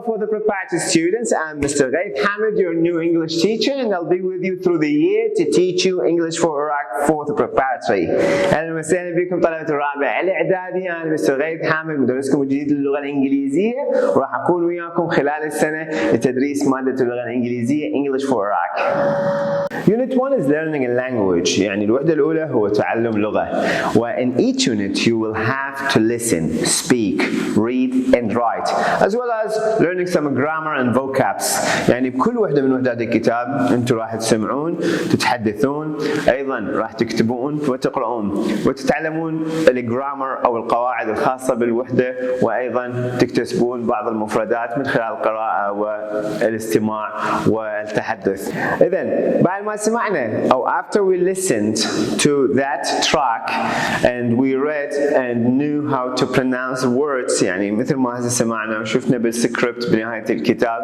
for the preparatory students. I'm Mr. Hamid, your new English teacher, and I'll be with you through the year to teach you English for Iraq for the preparatory. أهلا وسهلا بكم طلبة الرابع الاعدادي. أنا مستر حامد مدرسكم الجديد للغة الانجليزية، وراح أكون وياكم خلال السنة لتدريس مادة اللغة الانجليزية English for Iraq. Unit 1 is learning a language. يعني الوحدة الأولى هو تعلم لغة. In each unit you will have to listen, speak, read and write, as well as learning some grammar and vocabs. يعني بكل وحدة من وحدات الكتاب أنتم راح تسمعون، تتحدثون، أيضا راح تكتبون وتقرؤون وتتعلمون الجرامر أو القواعد الخاصة بالوحدة، وأيضا تكتسبون بعض المفردات من خلال القراءة والاستماع والتحدث. إذن بعد ما سمعنا أو after we listened to that track and we read and knew how to pronounce words، يعني مثل ما هسه سمعنا وشفنا بالسكريبت بنهاية الكتاب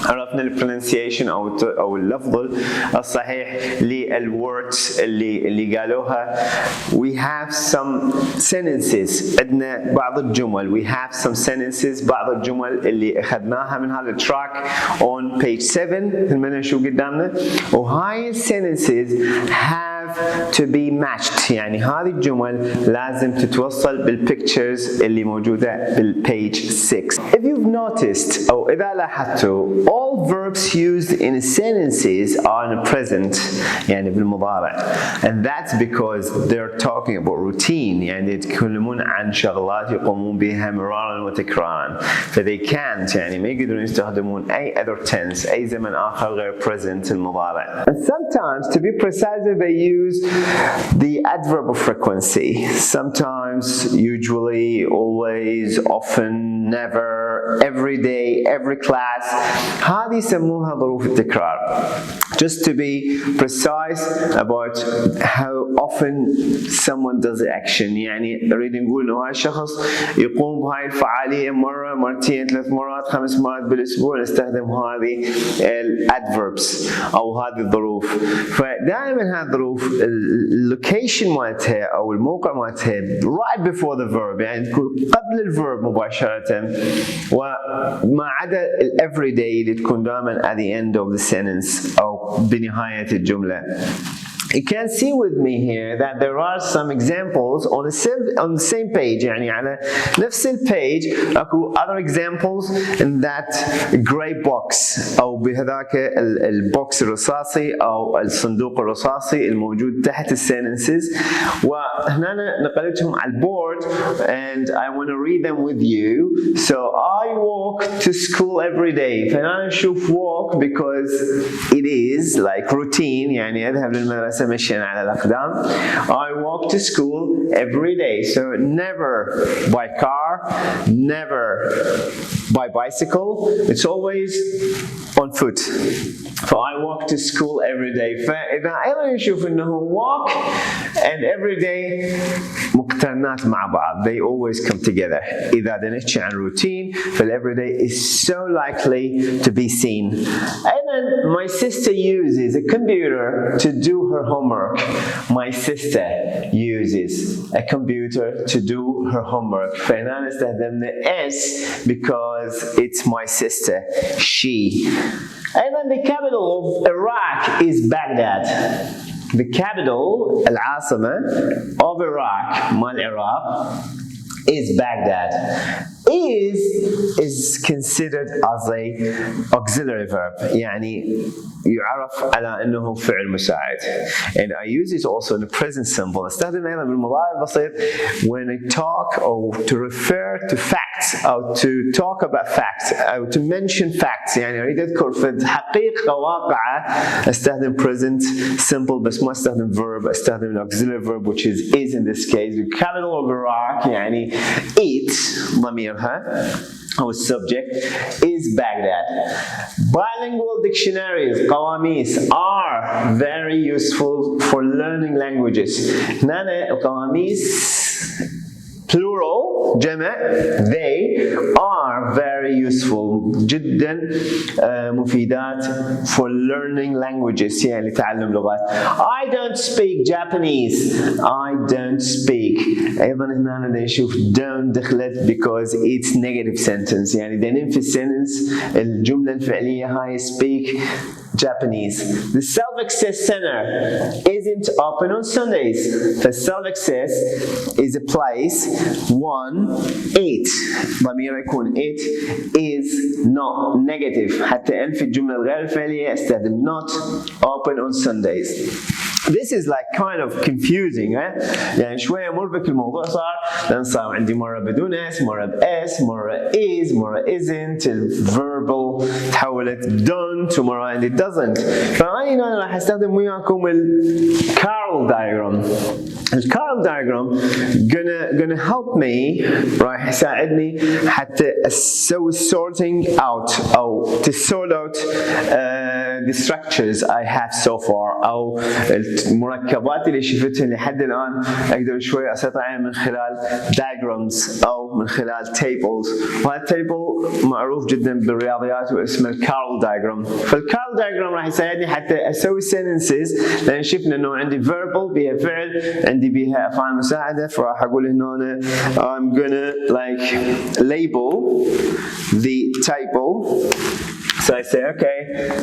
عرفنا البرونسيشن أو اللفظ الصحيح للwords اللي قالوها. We have some sentences، عندنا بعض الجمل. We have some sentences، بعض الجمل اللي أخذناها من هذا التراك on page 7 مثل ما نشوف قدامنا. وهاي sentences have to be matched، يعني هذه الجمل لازم تتوصل بالpictures اللي موجودة بالpage 6. If you've noticed أو إذا لاحظتوا all verbs used in sentences are in the present، يعني بالمضارع. And that's because they're talking about routine، يعني يتكلمون عن شغلات يقومون بها مرارا وتكرارا. فthey can't، يعني ما يقدرون يستخدمون أي other tense، أي زمن آخر غير present المضارع. And sometimes to be precise they use the adverb of frequency. Sometimes, usually, always, often, never, every day, every class. هذه يسموها ظروف التكرار. Just to be precise about how often someone does the action. يعني نريد نقول إنه هذا الشخص يقوم بهاي الفعالية مرة، مرتين، 3 مرات، 5 مرات بالأسبوع. نستخدم هذه الادverbs أو هذه الظروف. فدائما هذه الظروف اللوكيشن مالتها أو الموقع مالتها right before the verb، يعني تكون قبل الverb مباشرة، وما عدا everyday اللي تكون دائما at the end of the sentence أو بنهاية الجملة. You can see with me here that there are some examples on the same page، يعني على نفس البيج اكو other examples in that grey box او بهذاك البوكس الرصاصي او الصندوق الرصاصي الموجود تحت الsentences. وهنا نقلتهم على البورد and I want to read them with you. So I walk to school every day. فهنا نشوف walk because it is like routine، يعني أذهب للمدرسة مشيا على الأقدام. I walk to school every day. So never by car, never by bicycle. It's always on foot. So I walk to school every day. فإذا أيضا نشوف إنه walk and every day مقترنات مع بعض. They always come together. إذا نحكي عن routine فال everyday is so likely to be seen. أيضا my sister uses a computer to do her homework. My sister uses a computer to do her homework. فهنا نستخدمنا S because it's my sister, she. أيضا the capital of Iraq is Baghdad. The capital العاصمة of Iraq مال العراق is Baghdad. Is considered as a auxiliary verb، يعني يعرف على أنه فعل مساعد. And I use it also in the present simple. استخدم أيضا بالمضارع البسيط when I talk or to refer to facts أو to talk about facts أو to mention facts. يعني أريد أذكر في حقيقة واقعة استخدم present simple بس ما استخدم verb، استخدم auxiliary verb which is in this case. The capital of Iraq يعني it ضميرها أو subject is Baghdad. Bilingual dictionaries قواميس are very useful for learning languages. هنا القواميس plural plural جمع they are very useful جدا مفيدات for learning languages يعني لتعلم لغات. I don't speak Japanese. I don't speak. أيضا هنا أنا نشوف don't دخلت because it's negative sentence يعني دا ننفي السنتنس الجملة الفعلية هاي speak Japanese. The self-access center isn't open on Sundays. The self-access is a place 1 ضمير يكون it is not negative حتى أنفي الجملة الغير الفعلية استخدم not open on Sundays. This is like kind of confusing يعني شوية مربك الموضوع صار لأن صار عندي مرة بدون اس مرة باس مرة is مرة isn't verbal تحولت don't ومرة عندي doesn't. فأنا هنا راح أستخدم وياكم الكارل diagram. الكارل diagram gonna help me راح يساعدني حتى أسوي sorting out أو to sort out the structures I have so far أو المركبات اللي شفتها لحد الآن أقدر شوي أسيطر عليها من خلال diagrams أو من خلال tables. وهذا table معروف جدا بالرياضيات واسمه الكارل diagram. فالكارل diagram راح يساعدني حتى أسوي sentences لأن شفنا إنه عندي verbal بها فعل عندي بها أفعال مساعدة فراح أقول هنا I'm gonna like label the table. So I say, okay,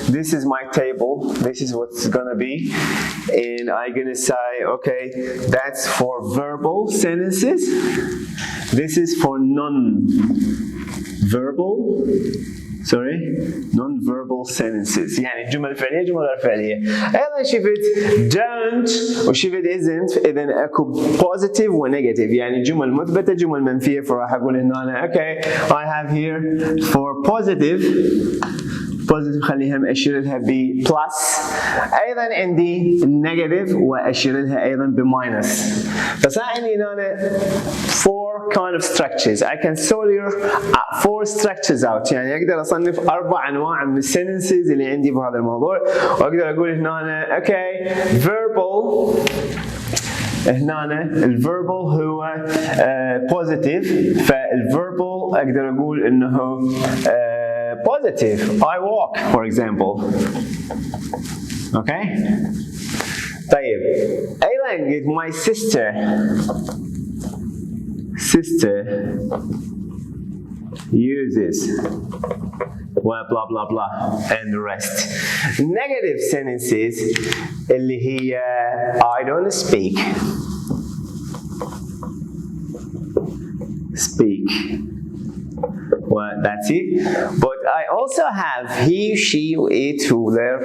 this is my table, this is what's gonna be, and I'm gonna say, okay, that's for verbal sentences, this is for non-verbal sentences. يعني جمل فعلية جمل غير فعلية. أيضا شفت don't وشفت isn't إذن أكو positive و negative يعني جمل مثبتة جمل منفية فراح أقول هنا أنا okay I have here for positive خليها أشير لها ب plus. أيضا عندي negative وأشير لها أيضا ب minus. فصار عندي هنا four kind of structures. I can sort four structures out يعني أقدر أصنف 4 أنواع من الsentences اللي عندي بهذا الموضوع وأقدر أقول هنا okay verbal هنا الverbal هو positive فالverbal أقدر أقول إنه positive. I walk for example. Okay. طيب أيضا قلت my sister uses blah blah blah and the rest. Negative sentences اللي هي I don't speak well, that's it. But I also have he, she, it, who, their.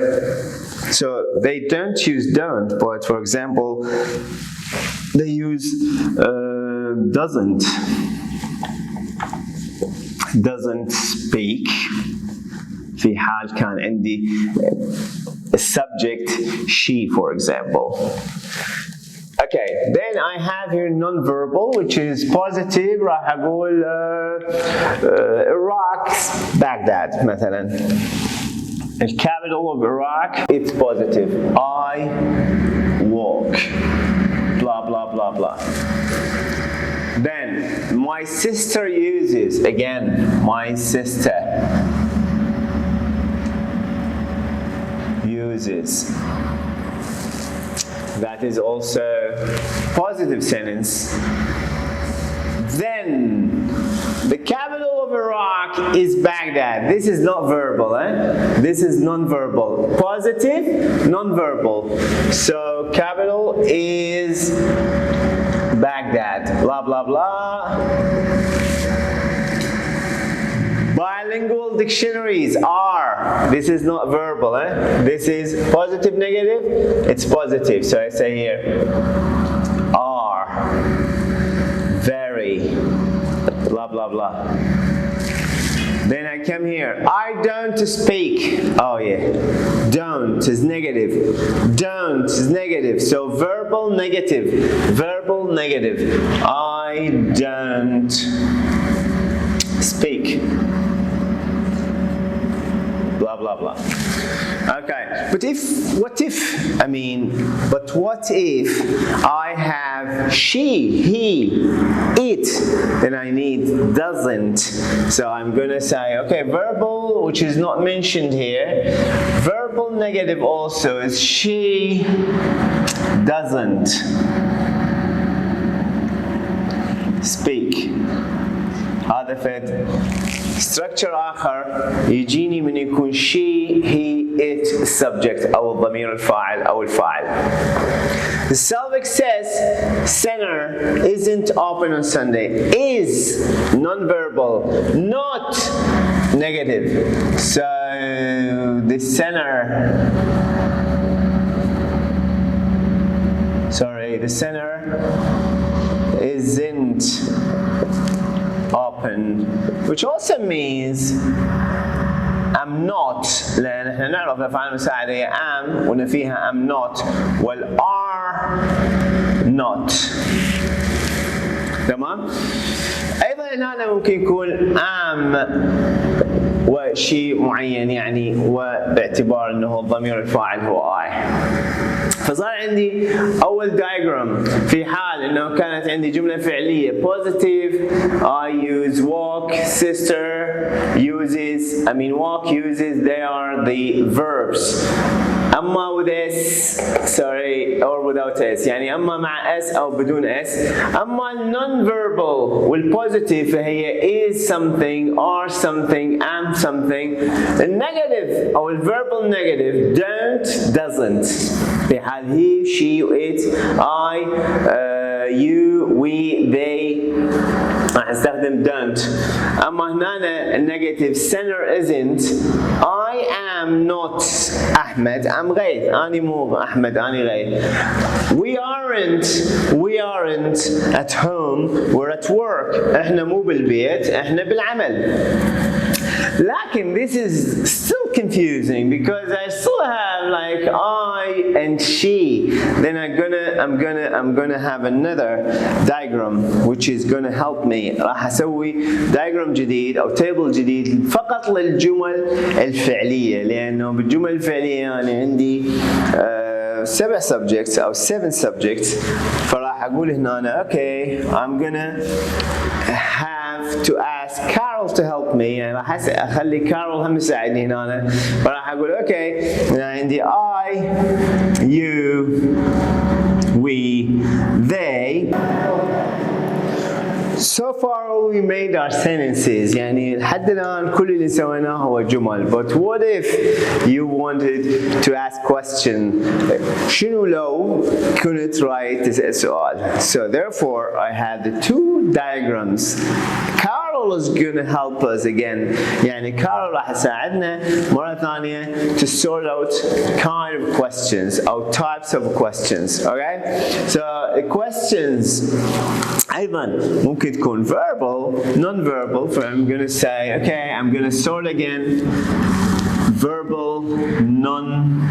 So they don't use don't, but for example, they use doesn't speak. في حال كان عندي subject she, for example. Okay, then I have here non-verbal, which is positive. راح أقول Iraq, Baghdad, مثلا. The capital of Iraq, it's positive. I walk. Blah blah blah blah. Then my sister uses again. My sister uses. That is also positive sentence. Then the capital of Iraq is Baghdad. This is not verbal, This is non-verbal. Positive, non-verbal. So capital is Baghdad. Blah blah blah. Bilingual dictionaries are. This is not verbal, This is positive, negative. It's positive. So I say here, are, very, blah blah blah. Then I come here. I don't speak. Oh yeah, don't is negative. Don't is negative. So verbal, negative. Verbal, negative. I don't speak. Blah blah blah. Okay, but what if I have she, he, it, then I need doesn't. So I'm going to say, okay, verbal, which is not mentioned here, verbal negative also is she doesn't speak. هذا فد structure آخر يجيني من يكون she, he, it subject أو الضمير الفاعل أو الفاعل. The suffix says center isn't open on Sunday. Is non-verbal, not negative. So the center isn't open, which also means I'm not. لأن احنا نعرف الأفعال المساعدة هي am وإن فيها am not وال are not. تمام؟ أيضا هنا ممكن يكون am وشيء معين يعني وباعتبار أنه الضمير الفاعل هو I. فصار عندي أول diagram في حال إنه كانت عندي جملة فعلية positive. I use walk, sister uses, walk uses, they are the verbs. أما with s, or without s, يعني أما مع s أو بدون s. أما non-verbal والpositive فهي is something, are something, am something. النيجاتيف أو الverbal negative don't, doesn't. في حال he, she, it, I, you, we, they راح نستخدم don't. أما هنا النيجاتيف center isn't. I am not أحمد. I'm غيث. أنا مو أحمد. أنا غيث. We aren't at home. We're at work. إحنا مو بالبيت. إحنا بالعمل. لكن this is still confusing because I still have like I and she. Then I'm gonna have another diagram which is gonna help me. راح أسوي diagram جديد أو table جديد فقط للجمل الفعلية لأنه بالجمل الفعلية يعني عندي 7 subjects أو 7 subjects فراح أقول هنا okay I'm gonna have to ask Carol to help me يعني راح أخلي كارول هم يساعدني هنا فراح أقول okay عندي I, you, we, they. So far all we made are sentences يعني لحد الآن كل اللي سويناه هو جمل. But what if you wanted to ask question? شنو لو كنت رايت تسأل سؤال? So therefore I had the 2 diagrams. Carol is going to help us again. يعني كارول راح تساعدنا مرة ثانية to sort out kind of questions or types of questions. Okay? So the questions أيضا ممكن تكون verbal, non-verbal. So I'm going to say, okay, I'm going to sort again. Verbal, non-verbal.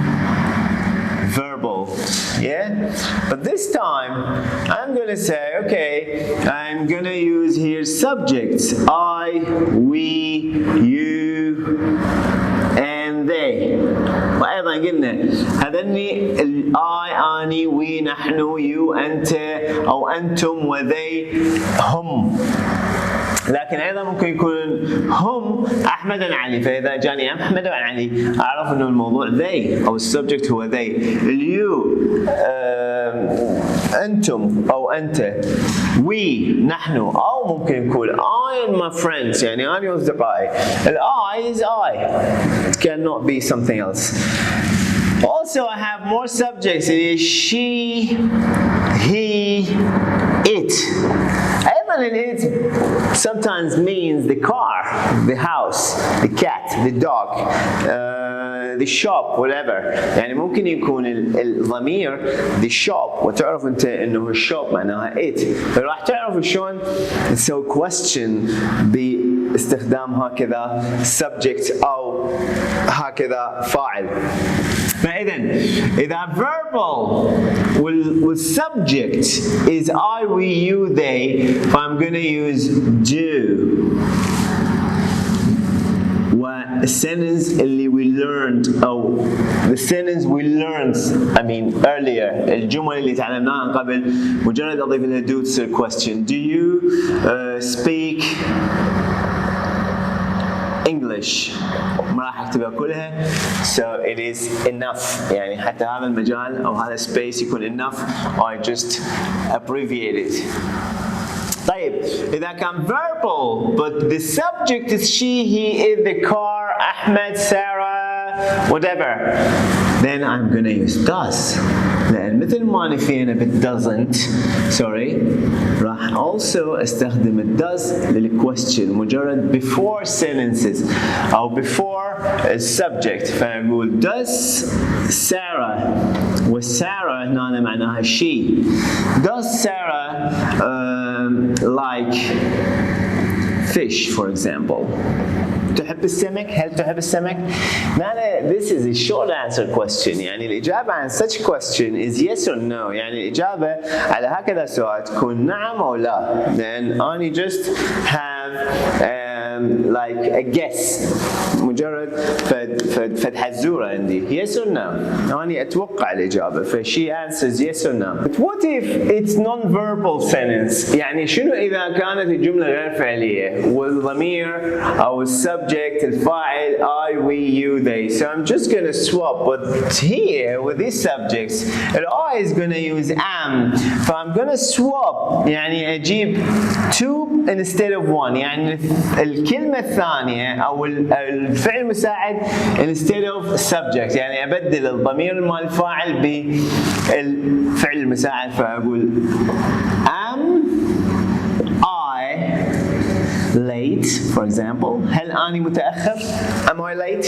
Yeah? But this time, I'm going to say, okay, I'm going to use here subjects. I, we, you, and they. وأيضا قلنا هذني I, أني, we, نحن, you, أنت أو أنتم وذي هم. لكن أيضا ممكن يكون هم أحمد وعلي فإذا جاني أحمد وعلي أعرف إنه الموضوع they أو السبجكت هو they. اليو أنتم أو أنت. we نحن أو ممكن يكون I and my friends يعني أنا وأصدقائي. I is I. It cannot be something else. Also I have more subjects. It is she, he, it. أيضا it sometimes means the car, the house, the cat, the dog, the shop, whatever. يعني ممكن يكون الضمير the shop وتعرف أنت إنه الشوب معناها it. فراح تعرف شلون تسوي question باستخدام هكذا subject أو هكذا فاعل. فإذا إذا verbal والsubject is I, we, you, they, I'm going to use do. السنتنس اللي we learned أو the sentence we learned earlier الجمل اللي تعلمناها قبل مجرد أضيف لها do تصير question. Do you speak English؟ ما راح اكتبها كلها so it is enough يعني حتى هذا المجال أو هذا space يكون enough I just abbreviate it. طيب إذا كان verbal but the subject is she, he, it, the car, أحمد, Sarah, whatever, then I'm gonna use does. لأن مثل ما نفينا بال doesn't راح also استخدم ال does للquestion مجرد before sentences أو before subject. فنقول does Sarah والسارة هنا معناها she. Does Sarah like fish for example? تحب السمك؟ هل تحب السمك؟ This is a short answer question يعني الإجابة عن such question is yes or no يعني الإجابة على هكذا سؤال تكون نعم أو لا. Then I just have like a guess مجرد فد حزورة عندي yes or no أنا أتوقع الإجابة ف she answers yes or no. But what if it's non-verbal sentence يعني شنو إذا كانت الجملة غير فعلية والضمير أو subject الفاعل I, we, you, they. So I'm just going to swap. But here with these subjects, I is going to use am. So I'm going to swap. يعني أجيب two instead of one. يعني الكلمة الثانية أو الفعل المساعد instead of subject. يعني أبدل الضمير مال الفاعل بالفعل المساعد فأقول am I late for example. هل أني متأخر؟ Am I late?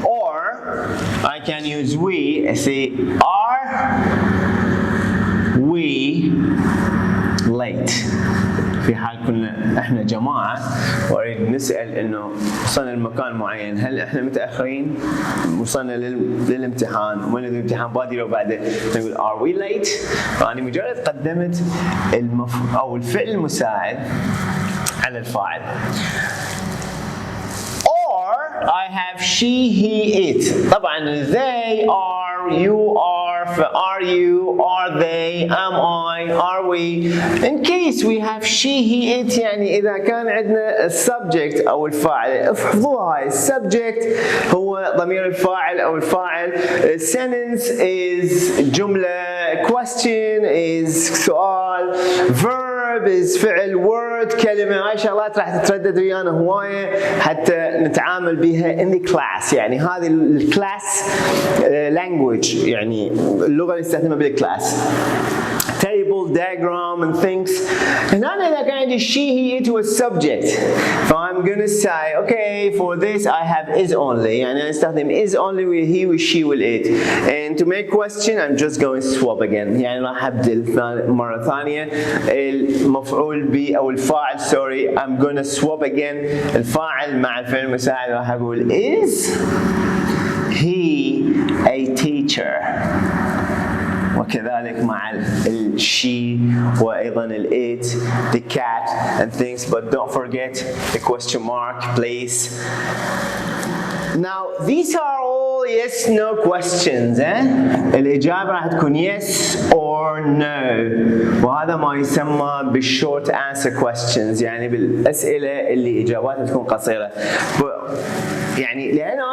Or I can use we and say are we late؟ في حال كنا احنا جماعة واريد نسأل انه وصلنا لمكان معين هل احنا متأخرين؟ وصلنا للامتحان وين الامتحان بادر وبعده نقول are we late؟ فأنا مجرد قدمت أو الفعل المساعد على الفاعل. Or I have she, he, it. طبعا they are, you are, are you, are they, am I, are we. In case we have she, he, it يعني إذا كان عندنا subject أو الفاعل احفظوها هاي subject هو ضمير الفاعل أو الفاعل sentence is جملة question is سؤال verb is فعل word كلمة. هاي شغلات راح تتردد ويانا هواية حتى نتعامل بها in the class يعني هذه الكلاس language يعني اللغة اللي نستخدمها بالكلاس table, diagram and things. هنا إذا كان عندي she, he, it was subject. So I'm gonna say okay for this I have is only يعني أنا أستخدم is only with he, with she, with it. And to make question I'm just going to swap again يعني راح أبدل مرة ثانية المفعول به أو الفاعل sorry I'm gonna swap again الفاعل مع الفعل المساعد راح أقول is he a teacher. وكذلك مع she وأيضا it, the cat and things, but don't forget the question mark, please. Now these are all yes no questions. الإجابة راح تكون yes or no وهذا ما يسمى بالshort answer questions يعني بالأسئلة اللي إجاباتها تكون قصيرة. يعني لأن أنا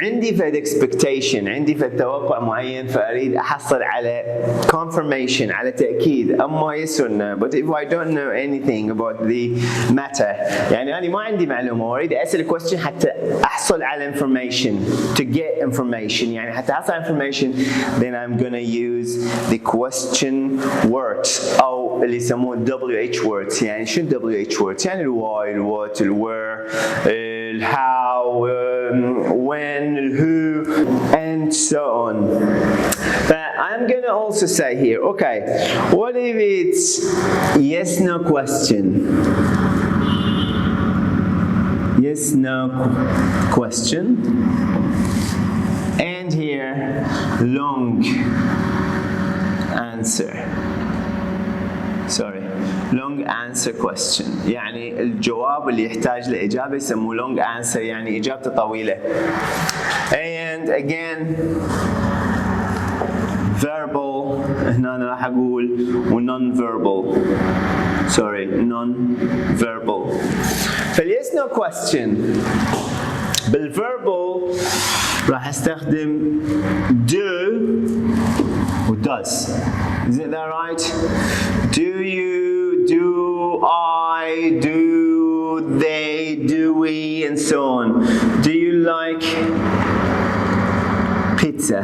عندي فد expectation عندي فد توقع معين فأريد أحصل على confirmation على تأكيد أما yes or no. But if I don't know anything about the matter يعني أنا ما عندي معلومة وأريد أسأل question حتى أحصل على information to get information يعني حتى أحصل على information then I'm gonna use the question words أو اللي يسموه WH words. يعني شو WH words؟ يعني ال why, ال what, ال where, ال how, when, ال who, and so on. But I'm gonna also say here, okay, what if it's yes no question? Yes no question. And here long answer. Sorry. long answer question. يعني الجواب اللي يحتاج لإجابة يسموه long answer، يعني إجابته طويلة. And again verbal، هنا أنا راح أقول non-verbal. Sorry, non-verbal. فال yes no question بالverbal راح استخدم do و does. Isn't that right? Do you, do I, do they, do we, and so on. Do you like pizza?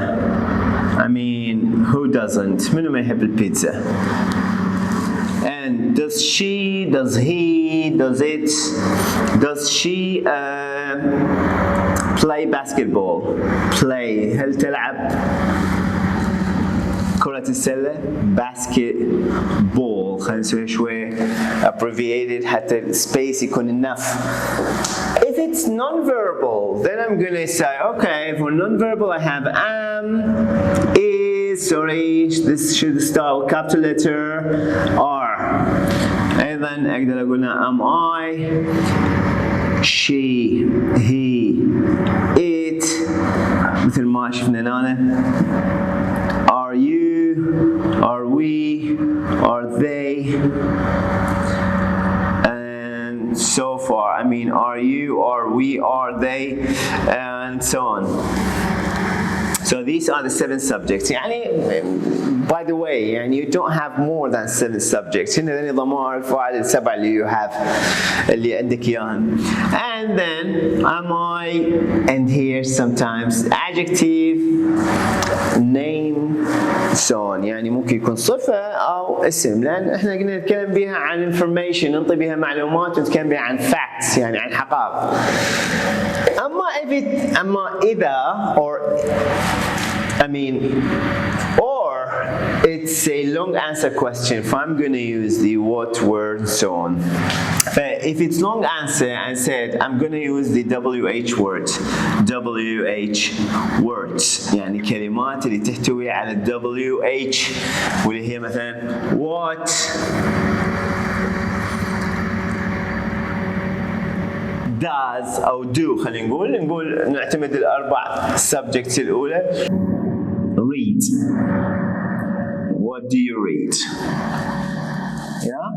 I mean, who doesn't? منو ما يحب البيتزا؟ And does she, does he, does it, does she play basketball? Play. هل تلعب كرة السلة؟ basketball. خلينا نسوي شوي abbreviated حتى السبيس يكون enough. If it's non-verbal, then I'm gonna say, okay, for non-verbal I have am, is, sorry, this should start with capital letter R. أيضا أقدر أقول am I, she, he, it، مثل ما شفنا هنا. Are you, are we, are they, and so far. I mean, are you, are we, are they, and so on. So these are the 7 subjects. يعني by the way, يعني you don't have more than 7 subjects. هنا ذني ضمائر الفاعل السبع اللي you have اللي عندك إياهن. And then am I, and here sometimes adjective, name, so on. يعني ممكن يكون صفة أو اسم، لأن إحنا قلنا نتكلم بها عن information، ننطي بها معلومات، ونتكلم بها عن facts، يعني عن حقائق. أما إذا or I mean or it's a long answer question, if I'm going to use the what, word, and so on. If it's long answer and said I'm going to use the WH words, WH words يعني كلمات اللي تحتوي على WH، واللي هي مثلا what، does أو do. خلينا نقول نعتمد الأربع subjects الأولى. Read. What do you read? Yeah?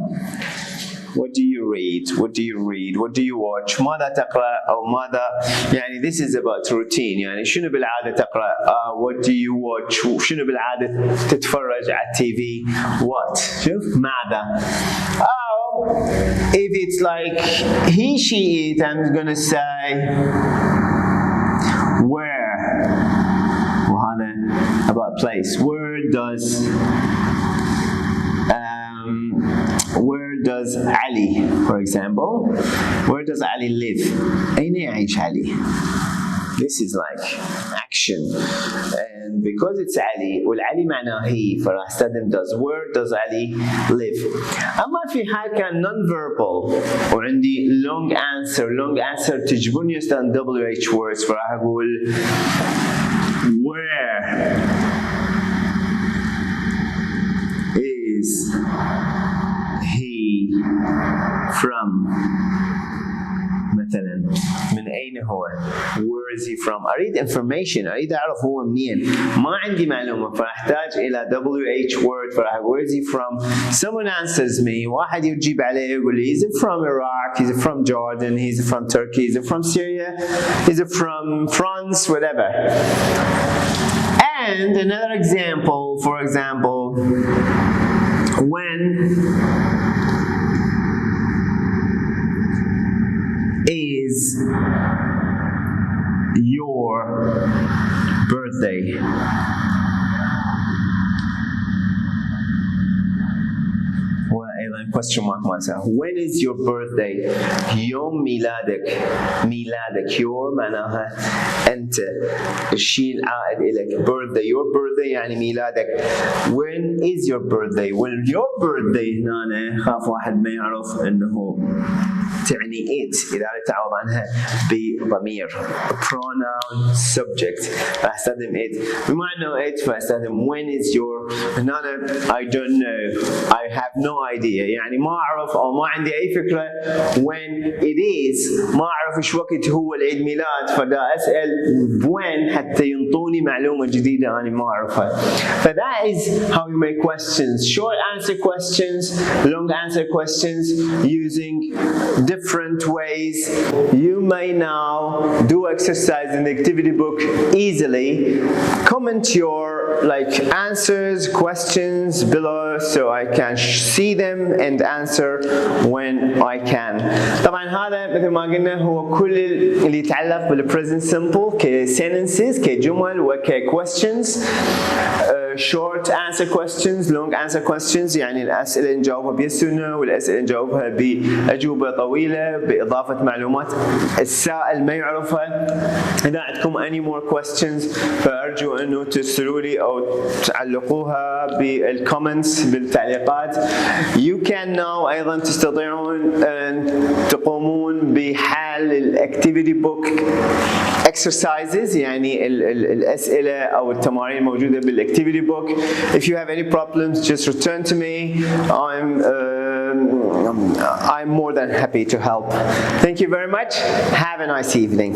What do you read? What do you read? What do you watch? ماذا تقرأ أو ماذا يعني this is about routine. يعني شنو بالعادة تقرأ؟ What do you watch? شنو بالعادة تتفرج على التي What? شوف ماذا؟ If it's like he, she, it, I'm gonna say where. وهذا about place. Where does Ali, for example, where does Ali live? أين يعيش علي? This is like action, and because it's Ali, والعلي معناه he، فراح استخدم does. Where does Ali live? أما في حال كان non-verbal وعندي long answer تجبرني استخدم WH words، فراح أقول where is he from؟ مثلا من أين هو؟ Where is he from؟ أريد information، أريد أعرف هو منين، ما عندي معلومة، فأحتاج إلى WH word. فراح where is he from؟ Someone answers me، واحد يجيب عليه يقول لي he's from Iraq، he's from Jordan، he's from Turkey، he's from Syria، he's from France، whatever. And another example, for example, when is your birthday? وأيضا question mark myself. When is your birthday? يوم ميلادك. your معناها أنت، الشيء العائد إليك. birthday, your birthday يعني ميلادك. When is your birthday? Well, your birthday هنا خاف واحد ما يعرف إنه تعني it إذا أردت أعوض عنها بضمير pronoun subject راح أستخدم it. بما أنه it فأستخدم when is your. هنا I don't know, I have no idea، يعني ما أعرف أو ما عندي أي فكرة. when it is ما أعرف إيش وقت هو العيد ميلاد، فدا أسأل when حتى ينطوني معلومة جديدة أنا ما أعرفها. that is how you make questions: short answer questions, long answer questions, using different ways. You may now do exercise in the activity book easily. Comment your answers, questions below so I can see them and answer when I can. طبعا هذا مثل ما قلنا هو كل اللي يتعلق بالpresent simple كsentences كجمل وكquestions. short answer questions, long answer questions، يعني الأسئلة نجاوبها بيس or no والأسئلة نجاوبها بأجوبة طويلة بإضافة معلومات السائل ما يعرفها. إذا عندكم any more questions فأرجو أنه ترسلوا لي أو تعلقوها بالكومنتس بالتعليقات. You can now أيضا تستطيعون أن تقومون بحل الأكتيفيتي بوك exercises، يعني الأسئلة أو التمارين الموجودة بالأكتيفيتي book. If you have any problems, just return to me. I'm more than happy to help. Thank you very much. Have a nice evening.